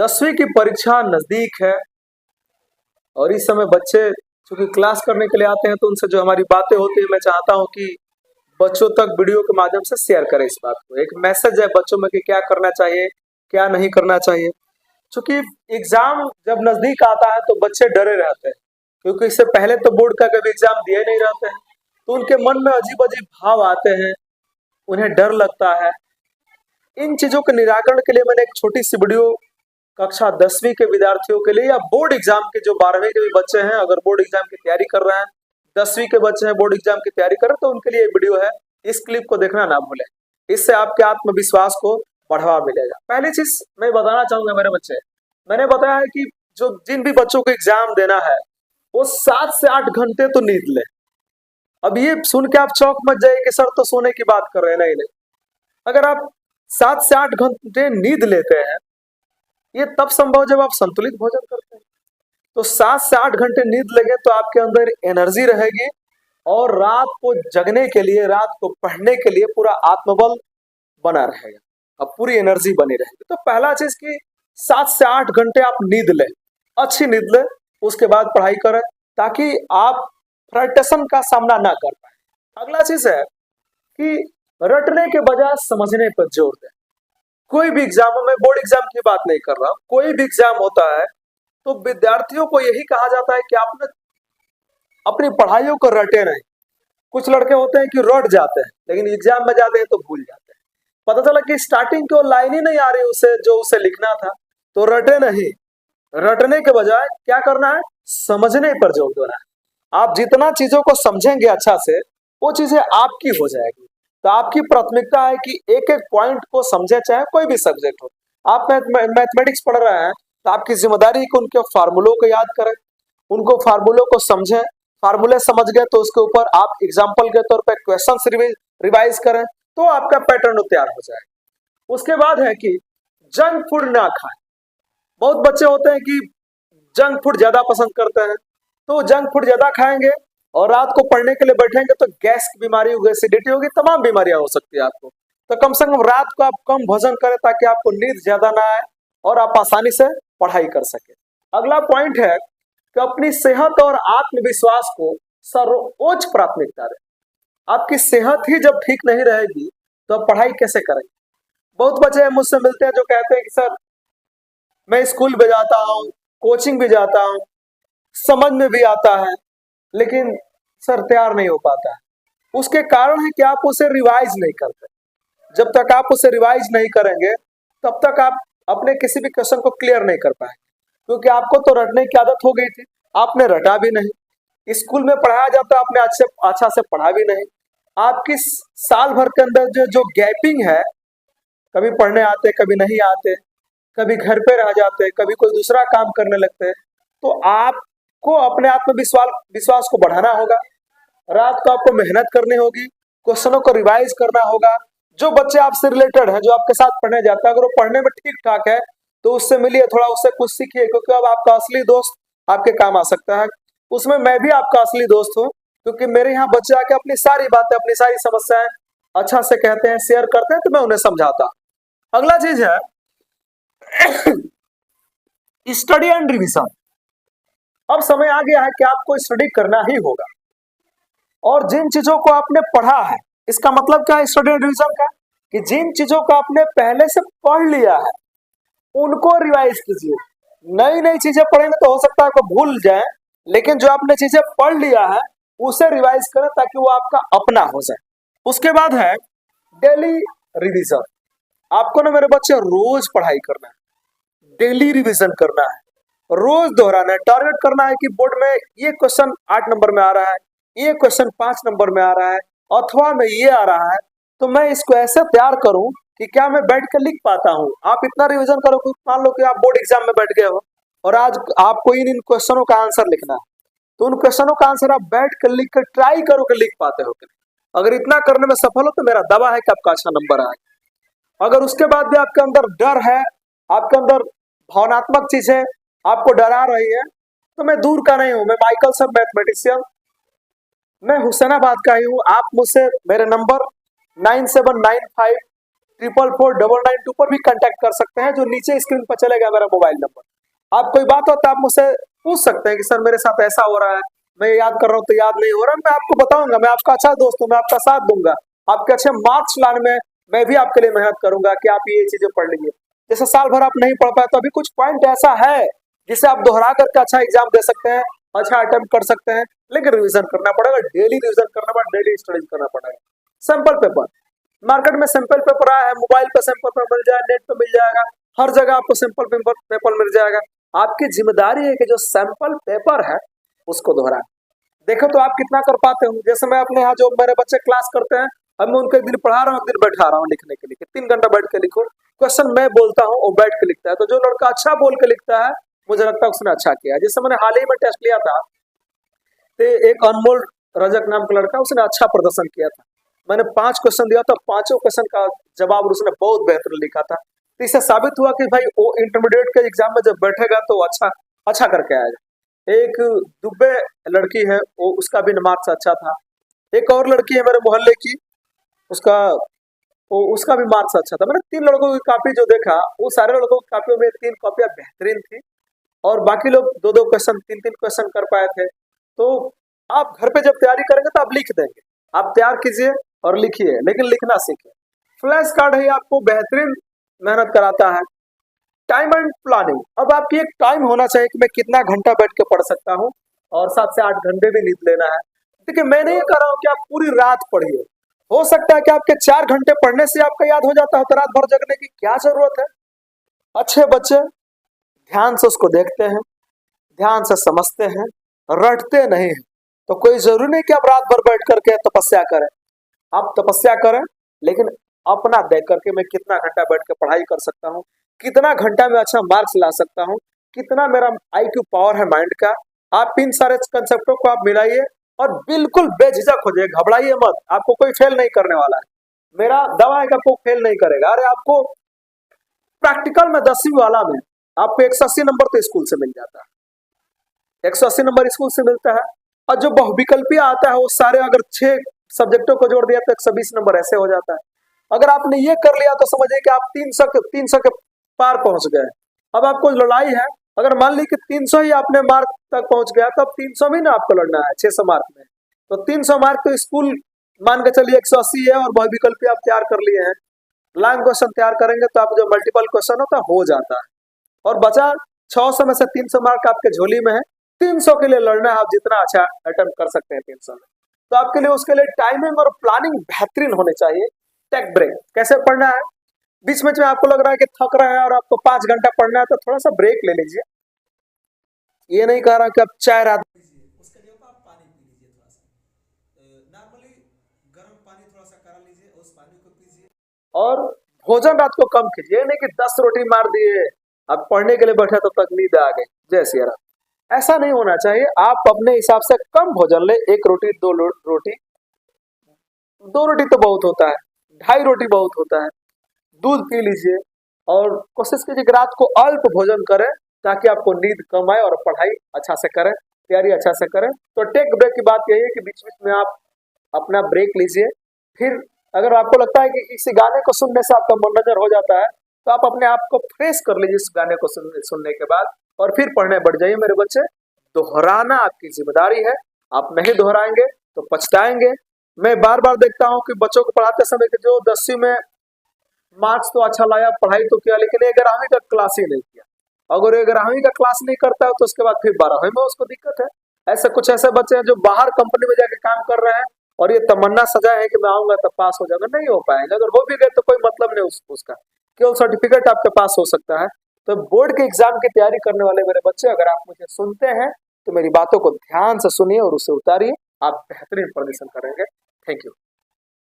10वीं की परीक्षा नजदीक है और इस समय बच्चे चूंकि क्लास करने के लिए आते हैं तो उनसे जो हमारी बातें होती है, मैं चाहता हूं कि बच्चों तक वीडियो के माध्यम से शेयर करें इस बात को। एक मैसेज है बच्चों में कि क्या करना चाहिए, क्या नहीं करना चाहिए। चूंकि एग्जाम जब नजदीक आता है तो बच्चे डरे रहते हैं, क्योंकि इससे पहले तो बोर्ड का कभी एग्जाम दिए नहीं रहते हैं, तो उनके मन में अजीब अजीब भाव आते हैं, उन्हें डर लगता है। इन चीजों के निराकरण के लिए मैंने एक छोटी सी वीडियो कक्षा 10वीं के विद्यार्थियों के लिए या बोर्ड एग्जाम के जो 12वीं के भी बच्चे हैं, अगर बोर्ड एग्जाम की तैयारी कर रहे हैं, 10वीं के बच्चे हैं बोर्ड एग्जाम की तैयारी कर रहे हैं, तो उनके लिए वीडियो है। इस क्लिप को देखना ना भूलें, इससे आपके आत्मविश्वास को बढ़ावा मिलेगा। पहली चीज मैं बताना चाहूंगा मेरे बच्चे, मैंने बताया है कि जो जिन भी बच्चों को एग्जाम देना है वो 7 से 8 घंटे तो नींद ले। अब ये सुन के आप चौंक मत जाइए कि सर तो सोने की बात कर रहे हैं, नहीं नहीं। अगर आप 7 से 8 घंटे नींद लेते हैं, ये तब संभव जब आप संतुलित भोजन करते हैं। तो 7 से 8 घंटे नींद लगे तो आपके अंदर एनर्जी रहेगी और रात को जगने के लिए, रात को पढ़ने के लिए पूरा आत्मबल बना रहेगा, अब पूरी एनर्जी बनी रहेगी। तो पहला चीज कि 7 से 8 घंटे आप नींद लें, अच्छी नींद लें, उसके बाद पढ़ाई करें ताकि आप फ्रस्ट्रेशन का सामना ना कर पाए। अगला चीज है कि रटने के बजाय समझने पर जोर दें। कोई भी एग्जाम, में बोर्ड एग्जाम की बात नहीं कर रहा, कोई भी एग्जाम होता है तो विद्यार्थियों को यही कहा जाता है कि आपने अपनी पढ़ाइयों को रटे नहीं। कुछ लड़के होते हैं कि रट जाते हैं लेकिन एग्जाम में जाते हैं तो भूल जाते हैं। पता चला कि स्टार्टिंग की लाइन ही नहीं आ रही उसे जो उसे लिखना था, तो रटे नहीं। रटने के बजाय क्या करना है, समझने पर जोर देना है। आप जितना चीजों को समझेंगे अच्छा से, वो चीजें आपकी हो जाएगी। तो आपकी प्राथमिकता है कि एक एक पॉइंट को समझे, चाहे कोई भी सब्जेक्ट हो। आप मैथमेटिक्स पढ़ रहे हैं तो आपकी जिम्मेदारी है कि उनके फार्मूलों को याद करें, उनको फार्मूलों को समझें। फार्मूले समझ गए तो उसके ऊपर आप एग्जाम्पल के तौर पर क्वेश्चन रिवाइज करें, तो आपका पैटर्न तैयार हो जाएगा। उसके बाद है कि जंक फूड ना खाएं। बहुत बच्चे होते हैं कि जंक फूड ज्यादा पसंद करते हैं, तो जंक फूड ज्यादा खाएंगे और रात को पढ़ने के लिए बैठेंगे तो गैस की बीमारी होगी, एसिडिटी होगी, तमाम बीमारियां हो सकती है आपको। तो कम से कम रात को आप कम भोजन करें ताकि आपको नींद ज्यादा ना आए और आप आसानी से पढ़ाई कर सके। अगला पॉइंट है कि अपनी सेहत और आत्मविश्वास को सर्वोच्च प्राथमिकता दें। आपकी सेहत ही जब ठीक नहीं रहेगी तो आप पढ़ाई कैसे करेंगे। बहुत बच्चे मुझसे मिलते हैं जो कहते हैं कि सर मैं स्कूल भी जाता हूँ, कोचिंग भी जाता हूँ, समझ में भी आता है, लेकिन सर तैयार नहीं हो पाता है। उसके कारण है कि आप उसे रिवाइज नहीं करते। जब तक आप उसे रिवाइज नहीं करेंगे तब तक आप अपने किसी भी क्वेश्चन को क्लियर नहीं कर पाएंगे, क्योंकि आपको तो रटने की आदत हो गई थी, आपने रटा भी नहीं। स्कूल में पढ़ाया जाता है, आपने अच्छा से पढ़ा भी नहीं। आपकी साल भर के अंदर जो गैपिंग है, कभी पढ़ने आते कभी नहीं आते, कभी घर पे रह जाते, कभी कोई दूसरा काम करने लगते हैं, तो आपको अपने आत्मविश्वास को बढ़ाना होगा। रात को आपको मेहनत करनी होगी, क्वेश्चनों को रिवाइज करना होगा। जो बच्चे आपसे रिलेटेड है, जो आपके साथ पढ़ने जाता है, अगर वो पढ़ने में ठीक ठाक है तो उससे मिलिए, थोड़ा उससे कुछ सीखिए, क्योंकि अब आपका असली दोस्त आपके काम आ सकता है। उसमें मैं भी आपका असली दोस्त हूँ, क्योंकि मेरे यहाँ बच्चे आके अपनी सारी बातें, अपनी सारी समस्याएं अच्छा से कहते हैं, शेयर करते हैं, तो मैं उन्हें समझाता। अगला चीज है स्टडी एंड रिविजन। अब समय आ गया है कि आपको स्टडी करना ही होगा, और जिन चीजों को आपने पढ़ा है, इसका मतलब क्या है स्टडी एंड रिविजन का, कि जिन चीजों को आपने पहले से पढ़ लिया है उनको रिवाइज कीजिए। नई नई चीजें पढ़ेंगे तो हो सकता है आपको भूल जाए, लेकिन जो आपने चीजें पढ़ लिया है उसे रिवाइज करें ताकि वो आपका अपना हो जाए। उसके बाद है डेली रिविजन। आपको ना मेरे बच्चे रोज पढ़ाई करना है, डेली रिविजन करना है, रोज दोहराना है। टारगेट करना है कि बोर्ड में ये क्वेश्चन 8 नंबर में आ रहा है, ये क्वेश्चन 5 नंबर में आ रहा है, अथवा में ये आ रहा है, तो मैं इसको ऐसे तैयार करूं कि क्या मैं बैठ कर लिख पाता हूं। आप इतना रिवीजन करो कि मान लो कि आप बोर्ड एग्जाम में बैठ गए हो और आज आपको इन क्वेश्चनों का आंसर लिखना है, तो उन क्वेश्चनों का आंसर आप बैठ कर लिख कर ट्राई करो कि लिख पाते हो कि नहीं। अगर इतना करने में सफल हो तो मेरा दावा है कि आपका अच्छा नंबर आएगा। अगर उसके बाद भी आपके अंदर डर है, आपके अंदर भावनात्मक चीजें आपको डरा रही है, तो मैं दूर का नहीं हूं, मैं माइकल सर मैथमेटिशियन, मैं हुसैनाबाद का ही हूँ। आप मुझसे मेरे नंबर 9795 4449992 पर भी कांटेक्ट कर सकते हैं, जो नीचे स्क्रीन पर चलेगा मेरा मोबाइल नंबर। आप कोई बात हो तो आप मुझसे पूछ सकते हैं कि सर मेरे साथ ऐसा हो रहा है, मैं याद कर रहा हूँ तो याद नहीं हो रहा, मैं आपको बताऊंगा, मैं आपका अच्छा दोस्त हूँ, मैं आपका साथ दूंगा, आपके अच्छे मार्क्स लाने में मैं भी आपके लिए मेहनत करूंगा कि आप ये चीजें पढ़ लीजिए। जैसे साल भर आप नहीं पढ़ पाए तो अभी कुछ पॉइंट ऐसा है जिसे आप दोहरा करके अच्छा एग्जाम दे सकते हैं, अच्छा अटेम्प्ट कर सकते हैं, लेकिन रिवीजन करना पड़ेगा, डेली रिवीजन करना पड़ेगा, डेली स्टडीज करना पड़ेगा। सैंपल पेपर मार्केट में सैंपल पेपर आया है, मोबाइल पे सैंपल पेपर मिल जाएगा, नेट पे मिल जाएगा, हर जगह आपको सैंपल पेपर मिल जाएगा। आपकी जिम्मेदारी है कि जो सैंपल पेपर है उसको दोहराएं। देखो तो आप कितना कर पाते हो। जैसे मैं अपने यहाँ जो मेरे बच्चे क्लास करते हैं, अब मैं उनको एक दिन पढ़ा रहा हूँ, एक दिन बैठा रहा हूँ लिखने के लिए, 3 घंटा बैठ के लिखो, क्वेश्चन मैं बोलता हूँ वो बैठ के लिखता है। तो जो लड़का अच्छा बोल के लिखता है मुझे लगता है उसने अच्छा किया। जैसे मैंने हाल ही में टेस्ट लिया था, तो एक अनमोल रजक नाम का लड़का, उसने अच्छा प्रदर्शन किया था। मैंने 5 क्वेश्चन दिया था, 5 क्वेश्चन का जवाब उसने बहुत बेहतर लिखा था। तो इससे साबित हुआ कि भाई वो इंटरमीडिएट के एग्जाम में जब बैठेगा तो अच्छा करके आएगा। एक दुबे लड़की है, वो उसका भी मार्क्स अच्छा था। एक और लड़की है मेरे मोहल्ले की, उसका भी मार्क्स अच्छा था। मैंने 3 लड़कों की कॉपी जो देखा, वो सारे लड़कों की कॉपियों में 3 कॉपियां बेहतरीन थी, और बाकी लोग 2-2 क्वेश्चन 3-3 क्वेश्चन कर पाए थे। तो आप घर पे जब तैयारी करेंगे तो आप लिख देंगे। आप तैयार कीजिए और लिखिए, लेकिन लिखना सीखिए। फ्लैश कार्ड है आपको बेहतरीन मेहनत कराता है। टाइम एंड प्लानिंग, अब आपकी एक टाइम होना चाहिए कि मैं कितना घंटा बैठ के पढ़ सकता हूँ, और 7 से 8 घंटे भी नींद लेना है। देखिए मैं नहीं कह रहा हूँ कि आप पूरी रात पढ़िए, हो सकता है कि आपके 4 घंटे पढ़ने से आपका याद हो जाता है, तो रात भर जगने की क्या जरूरत है। अच्छे बच्चे ध्यान से उसको देखते हैं, ध्यान से समझते हैं, रटते नहीं हैं। तो कोई जरूरी नहीं कि आप रात भर बैठ करके तपस्या करें। आप तपस्या करें, लेकिन अपना देख करके मैं कितना घंटा बैठ के पढ़ाई कर सकता हूँ, कितना घंटा में अच्छा मार्क्स ला सकता हूँ, कितना मेरा IQ पावर है माइंड का। आप इन सारे कंसेप्टों को आप मिलाइए और बिल्कुल बेझिझक हो जाइए, घबराइए मत, आपको कोई फेल नहीं करने वाला है। मेरा दावा है कि आपको फेल नहीं करेगा। अरे आपको प्रैक्टिकल में 10वीं वाला में आपको 180 नंबर तो स्कूल से मिल जाता है, 180 नंबर स्कूल से मिलता है। और जो बहुविकल्पीय आता है वो सारे अगर 6 सब्जेक्टों को जोड़ दिया तो 120 नंबर ऐसे हो जाता है। अगर आपने ये कर लिया तो समझिए कि आप 300 के पार पहुंच गए। अब आपको लड़ाई है, अगर मान ली कि 300 ही आपने मार्क तक पहुंच गया, तो अब 300 में ना आपको लड़ना है 600 मार्क में। तो 300 मार्क तो स्कूल मान के चलिए 180 है, और बहुविकल्पीय आप तैयार कर लिए हैं। लॉन्ग क्वेश्चन तैयार करेंगे तो आप जो मल्टीपल क्वेश्चन होता है हो जाता है, और बचा 600 में से 300 मार्क आपके झोली में है। 300 के लिए लड़ना है, आप जितना अच्छा अटेम्प्ट कर सकते हैं 300 में। तो आपके लिए उसके लिए टाइमिंग और प्लानिंग बेहतरीन होने चाहिए। टेक ब्रेक कैसे पढ़ना है, बीच में आपको लग रहा है कि थक रहा है और आपको 5 घंटा पढ़ना है, तो थोड़ा सा ब्रेक ले लीजिए। ये नहीं कह रहा कि आप चाय रात उसके लिए आप पानी पी लीजिए, थोड़ा सा नॉर्मली गर्म पानी थोड़ा सा करा लीजिए, उस पानी को पीजिए। और भोजन रात को कम कीजिए, ये नहीं कि 10 रोटी मार दिए, अब पढ़ने के लिए बैठे तब तक नींद आ गई, जय सिया राम। ऐसा नहीं होना चाहिए। आप अपने हिसाब से कम भोजन ले, 1 रोटी 2 रोटी, 2 रोटी तो बहुत होता है, 2.5 रोटी बहुत होता है। दूध पी लीजिए, और कोशिश कीजिए कि रात को अल्प भोजन करें, ताकि आपको नींद कम आए और पढ़ाई अच्छा से करें, तैयारी अच्छा से करें। तो टेक ब्रेक की बात यही है कि बीच बीच में आप अपना ब्रेक लीजिए। फिर अगर आपको लगता है कि किसी गाने को सुनने से आपका मनोरंजन हो जाता है, तो आप अपने आप को फ्रेश कर लीजिए इस गाने को सुनने के बाद, और फिर पढ़ने बढ़ जाइए। मेरे बच्चे, दोहराना आपकी जिम्मेदारी है, आप नहीं दोहराएंगे तो पछताएंगे। मैं बार बार देखता हूँ कि बच्चों को पढ़ाते समय कि जो 10वीं में मार्क्स तो अच्छा लाया, पढ़ाई तो किया, लेकिन 11वीं का क्लास ही नहीं किया। अगर 11वीं का क्लास नहीं करता है तो उसके बाद फिर 12वीं में उसको दिक्कत है। कुछ ऐसे बच्चे हैं जो बाहर कंपनी में जाके काम कर रहे हैं, और ये तमन्ना सजा है कि मैं आऊंगा तब पास हो जाऊंगा, नहीं हो पाएंगे। अगर हो भी गए तो कोई मतलब नहीं उसका, केवल सर्टिफिकेट आपके पास हो सकता है। तो बोर्ड के एग्जाम की तैयारी करने वाले मेरे बच्चे, अगर आप मुझे सुनते हैं तो मेरी बातों को ध्यान से सुनिए और उसे उतारिए, आप बेहतरीन प्रदर्शन करेंगे। Thank you.